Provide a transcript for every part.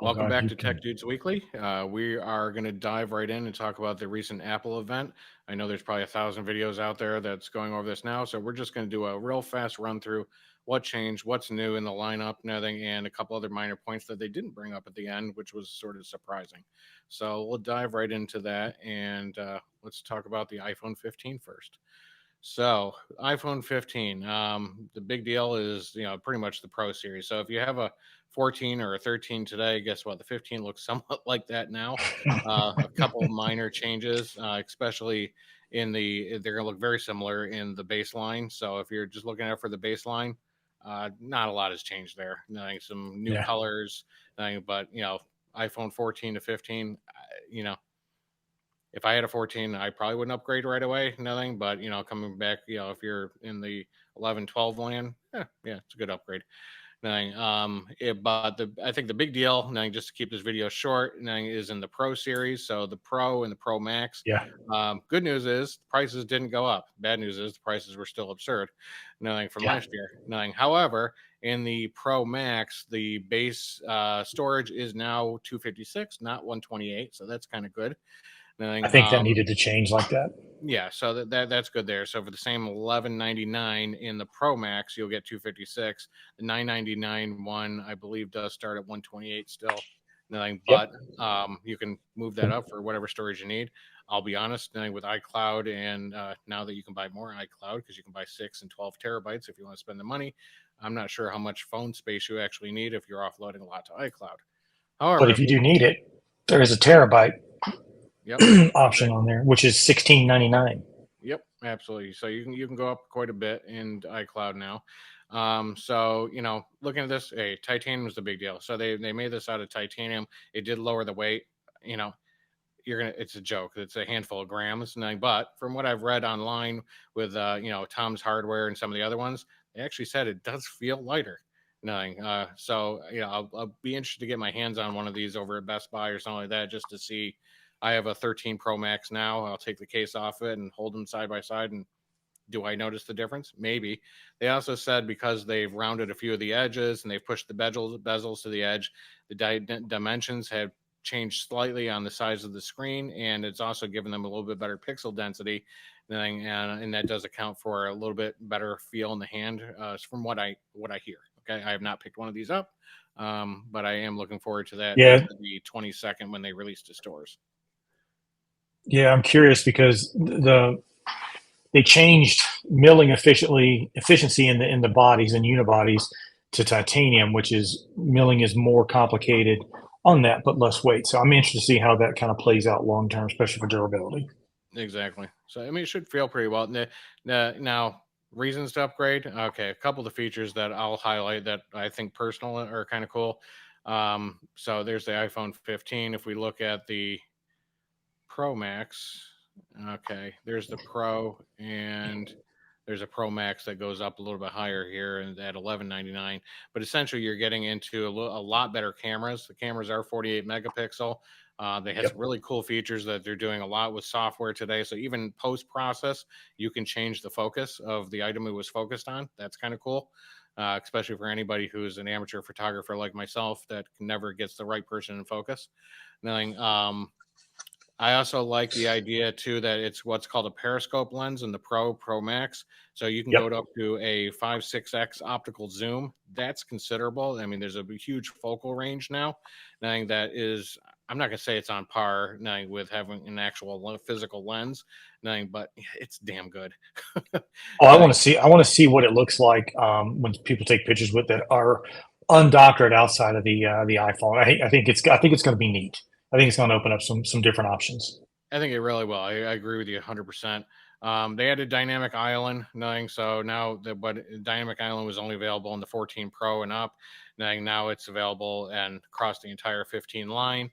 Oh Welcome God, back you to can. Tech Dudes Weekly. We are going to dive right in and talk about the recent Apple event. I know there's probably 1,000 videos out there that's going over this now, so we're just going to do a real fast run through what changed, what's new in the lineup, and everything, and a couple other minor points that they didn't bring up at the end, which was sort of surprising. So we'll dive right into that, and let's talk about the iPhone 15 first. So iPhone 15, the big deal is pretty much the Pro series. So if you have a 14 or a 13 today, guess what? The 15 looks somewhat like that now. A couple minor changes, especially they're going to look very similar in the baseline. So if you're just looking out for the baseline, not a lot has changed there. Nothing, some new Yeah. colors, nothing, but iPhone 14 to 15, if I had a 14, I probably wouldn't upgrade right away. Nothing, but coming back, if you're in the 11, 12 land, yeah, it's a good upgrade. Nothing. But I think the big deal, nothing, just to keep this video short, nothing, is in the Pro series. So the Pro and the Pro Max. Yeah. Good news is prices didn't go up. Bad news is the prices were still absurd. Nothing from Yeah. last year. Nothing. However, in the Pro Max, the base storage is now 256, not 128. So that's kind of good. I Nothing. think that needed to change like that. Yeah, so that's good there. So for the same 1199 in the Pro Max, you'll get 256. The 999 one, I believe, does start at 128 still. Nothing, Yep. but you can move that up for whatever storage you need. I'll be honest, nothing with iCloud, and now that you can buy more iCloud because you can buy 6 and 12 terabytes if you want to spend the money. I'm not sure how much phone space you actually need if you're offloading a lot to iCloud. But However, if if you you, do need it, there is a terabyte yep, option on there, which is $16.99. yep, absolutely. So you can go up quite a bit in iCloud now. So looking at this, hey, titanium was the big deal. So they made this out of titanium. It did lower the weight. You know, it's a joke. It's a handful of grams, but from what I've read online with Tom's Hardware and some of the other ones, they actually said it does feel lighter. Nothing. So I'll be interested to get my hands on one of these over at Best Buy or something like that, just to see. I have a 13 Pro Max now. I'll take the case off it and hold them side by side, and do I notice the difference? Maybe. They also said because they've rounded a few of the edges and they've pushed the bezels to the edge, the dimensions have changed slightly on the size of the screen, and it's also given them a little bit better pixel density. And that does account for a little bit better feel in the hand, from what I hear. Okay, I have not picked one of these up, but I am looking forward to that Yeah. after the 22nd when they release to stores. Yeah. I'm curious because they changed milling efficiency in the bodies and unibodies to titanium, which is milling is more complicated on that, but less weight. So I'm interested to see how that kind of plays out long term, especially for durability. Exactly. So I mean, it should feel pretty well. Now, reasons to upgrade. Okay, a couple of the features that I'll highlight that I think personal are kind of cool. So there's the iPhone 15. If we look at the Pro Max, okay, there's the Pro, and there's a Pro Max that goes up a little bit higher here and at 1199. But essentially, you're getting into a lot better cameras. The cameras are 48 megapixel. They have some Yep. really cool features that they're doing a lot with software today. So even post process, you can change the focus of the item it was focused on. That's kind of cool. Especially for anybody who's an amateur photographer like myself that never gets the right person in focus. Nothing. I also like the idea too that it's what's called a periscope lens in the Pro Max. So you can Yep. go up to a 5.6x optical zoom. That's considerable. I mean, there's a huge focal range now. Nothing that is, I'm not gonna say it's on par nothing with having an actual physical lens. Nothing, but it's damn good. Oh, I want Nothing. to see. I want to see what it looks like when people take pictures with that are undoctored outside of the iPhone. I think it's going to be neat. I think it's going to open up some different options. I think it really will. I agree with you 100%. They added Dynamic Island, knowing so now that but Dynamic Island was only available in the 14 Pro and up. Knowing now it's available and across the entire 15 line.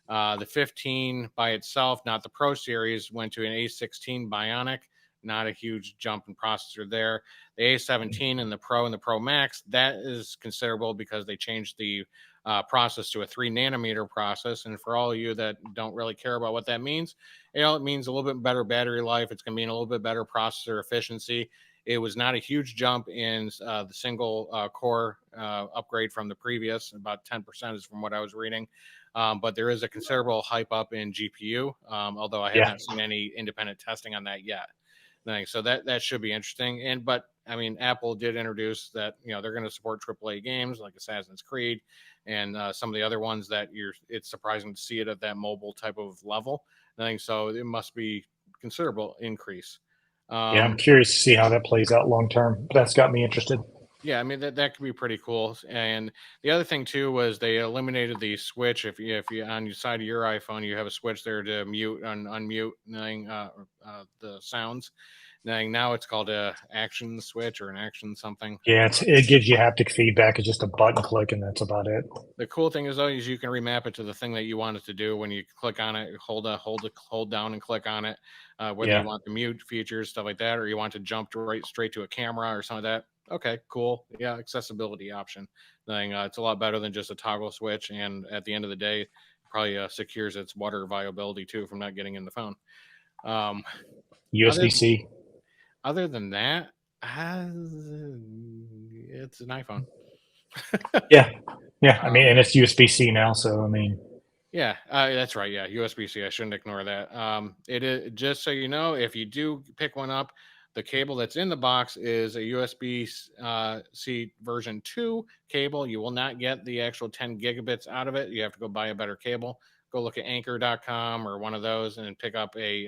The 15 by itself, not the Pro series, went to an A16 Bionic. Not a huge jump in processor there. The A17 and the Pro and the Pro Max, that is considerable because they changed the process to a 3 nanometer process. And for all of you that don't really care about what that means, it means a little bit better battery life. It's going to mean a little bit better processor efficiency. It was not a huge jump in the single core upgrade from the previous. About 10% is from what I was reading. But there is a considerable hype up in GPU, although I have Yeah. not seen any independent testing on that yet. So that should be interesting. But I mean, Apple did introduce that they're going to support AAA games like Assassin's Creed and some of the other ones that it's surprising to see it at that mobile type of level. So. It must be considerable increase. Yeah, I'm curious to see how that plays out long term. That's got me interested. Yeah, I mean that could be pretty cool. And the other thing too was they eliminated the switch. If you on your side of your iPhone you have a switch there to mute and unmute the sounds. Now it's called a action switch or an action something. Yeah, it gives you haptic feedback. It's just a button click, and that's about it. The cool thing is though is you can remap it to the thing that you want it to do. When you click on it, hold down and click on it. Whether you Yeah. want the mute features, stuff like that, or you want to jump straight to a camera or something like that. Okay, cool. Yeah, accessibility option. It's a lot better than just a toggle switch. And at the end of the day, probably secures its water viability too from not getting in the phone. USB C. Other than that, it's an iPhone. Yeah. Yeah. I mean, and it's USB C now. So, I mean, Yeah, that's right. Yeah, USB-C. I shouldn't ignore that. It is just so you know, if you do pick one up, the cable that's in the box is a USB-C version 2 cable. You will not get the actual 10 gigabits out of it. You have to go buy a better cable. Go look at Anchor.com or one of those and pick up a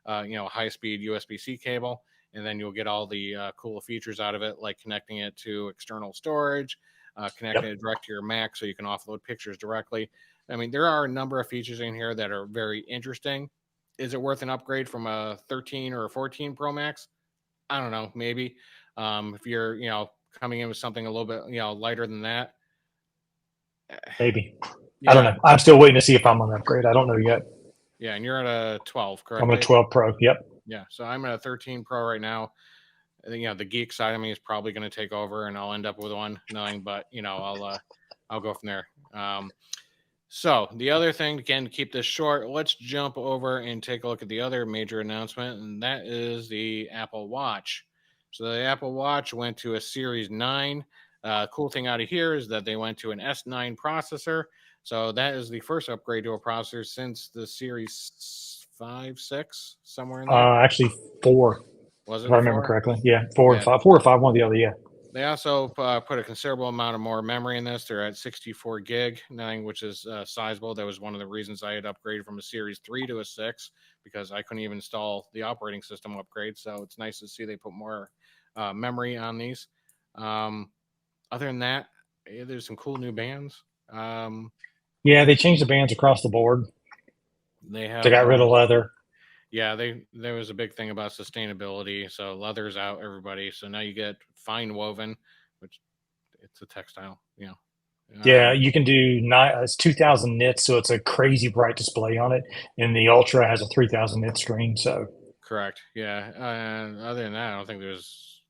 high-speed USB-C cable, and then you'll get all the cool features out of it, like connecting it to external storage, connecting yep. it direct to your Mac so you can offload pictures directly. I mean, there are a number of features in here that are very interesting. Is it worth an upgrade from a 13 or a 14 Pro Max? I don't know, maybe. If you're, coming in with something a little bit, lighter than that. Maybe. I don't Yeah. know. I'm still waiting to see if I'm on an upgrade. I don't know yet. Yeah. And you're at a 12, I'm correct, on a Dave? 12 Pro. Yep. Yeah. So I'm at a 13 Pro right now. I think, the geek side of me is probably going to take over and I'll end up with one knowing, but I'll go from there. So the other thing, again, to keep this short, let's jump over and take a look at the other major announcement, and that is the Apple Watch. So the Apple Watch went to a Series 9. Cool thing out of here is that they went to an S9 processor. So that is the first upgrade to a processor since the Series 5, 6, somewhere in there. Actually, 4, Was if I it remember 4? correctly. Yeah, 4 and Yeah. 5. 4 or 5, one or the other. Yeah. They also put a considerable amount of more memory in this. They're at 64 gig, which is sizable. That was one of the reasons I had upgraded from a Series 3 to a 6 because I couldn't even install the operating system upgrade. So it's nice to see they put more memory on these. Other than that, there's some cool new bands. Yeah, they changed the bands across the board. They They have got rid of leather. Yeah, there was a big thing about sustainability. So leather's out, everybody. So now you get fine woven, which it's a textile. Yeah, you can do it's 2,000 nits, so it's a crazy bright display on it. And the Ultra has a 3,000 nit screen. So Correct. Yeah. Other than that, I don't think there's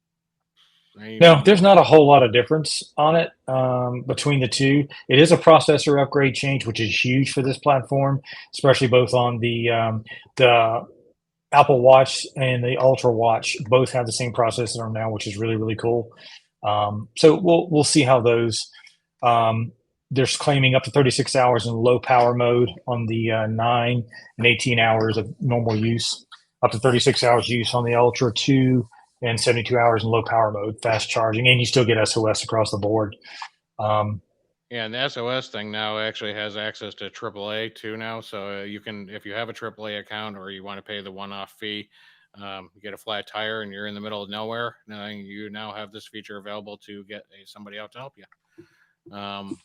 any. no, there's not a whole lot of difference on it between the two. It is a processor upgrade change, which is huge for this platform, especially both on the Apple Watch and the Ultra Watch. Both have the same processor now, which is really really cool. So we'll see how those. Um, they're claiming up to 36 hours in low power mode on the 9 and 18 hours of normal use. Up to 36 hours use on the Ultra 2 and 72 hours in low power mode, fast charging, and you still get SOS across the board. Um, Yeah, and the SOS thing now actually has access to AAA too now. So you can, if you have a AAA account or you want to pay the one-off fee, you get a flat tire and you're in the middle of nowhere. You now have this feature available to get somebody out to help you.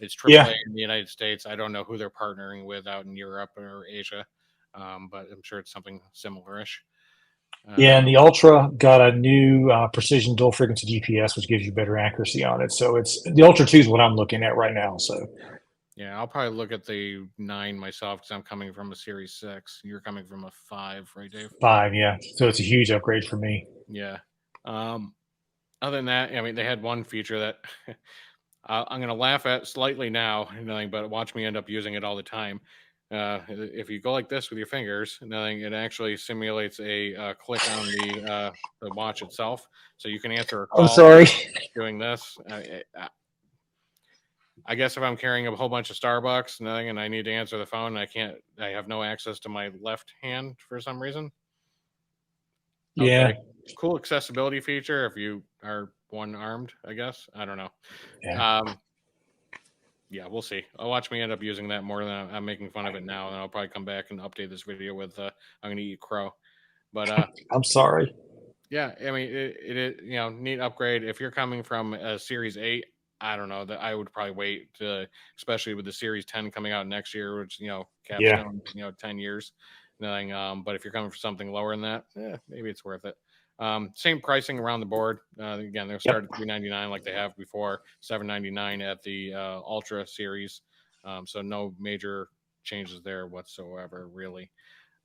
It's AAA yeah, in the United States. I don't know who they're partnering with out in Europe or Asia, but I'm sure it's something similar-ish. yeah, and Um, the Ultra got a new precision dual frequency GPS, which gives you better accuracy on it. So it's the Ultra 2 is what I'm looking at right now. So Yeah, I'll probably look at the 9 myself because I'm coming from a Series 6. You're coming from a 5, right, Dave? 5, yeah. So it's a huge upgrade for me. Yeah. Um, Other than that, I mean, they had one feature that I'm going to laugh at slightly now, but watch me end up using it all the time. if you go like this with your fingers, nothing, it actually simulates a click on the watch itself, so you can answer a I'm call sorry. doing this. I guess if I'm carrying a whole bunch of Starbucks, nothing, and I need to answer the phone, I have no access to my left hand for some reason. Yeah. Okay, cool accessibility feature if you are one armed, I guess. I don't know. Yeah. Yeah, we'll see. I'll watch me end up using that more than I'm making fun of it now, and I'll probably come back and update this video with I'm gonna eat crow. But I'm sorry. yeah, I mean it is, neat upgrade. If you're coming from a Series 8, I don't know, that I would probably wait to, especially with the Series 10 coming out next year, which Yeah. capstone 10 years. Nothing. But if you're coming for something lower than that, maybe it's worth it. Same pricing around the board. Again, they'll start Yep. at $399 like they have before, $799 at the Ultra series. So no major changes there whatsoever, really.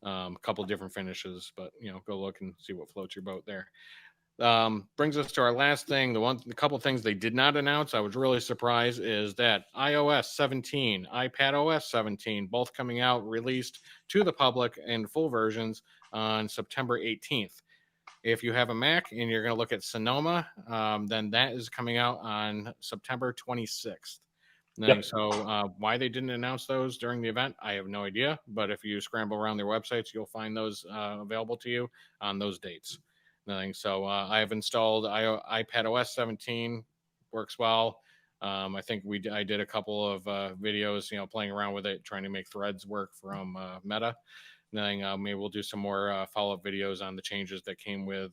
A couple different finishes, but go look and see what floats your boat there. Brings us to our last thing. The couple things they did not announce, I was really surprised, is that iOS 17, iPad OS 17, both coming out released to the public in full versions on September 18th. If you have a Mac and you're going to look at Sonoma, then that is coming out on September 26th. Yep. So why they didn't announce those during the event, I have no idea. But if you scramble around their websites, you'll find those available to you on those dates. Nothing. So I have installed iPad OS 17. Works well. I think I did a couple of videos, playing around with it, trying to make threads work from Meta. Nothing. Maybe we'll do some more follow-up videos on the changes that came with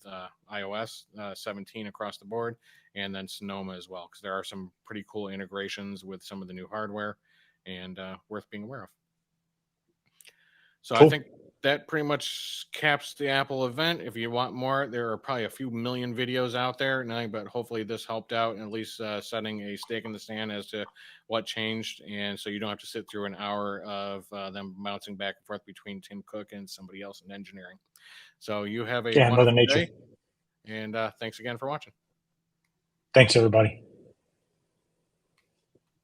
iOS 17 across the board, and then Sonoma as well, because there are some pretty cool integrations with some of the new hardware, and worth being aware of. So I Cool. think that pretty much caps the Apple event. If you want more, there are probably a few million videos out there, but hopefully this helped out in at least setting a stake in the sand as to what changed. And so you don't have to sit through an hour of them bouncing back and forth between Tim Cook and somebody else in engineering. So you have a Yeah. Mother wonderful Nature. day, and thanks again for watching. Thanks, everybody.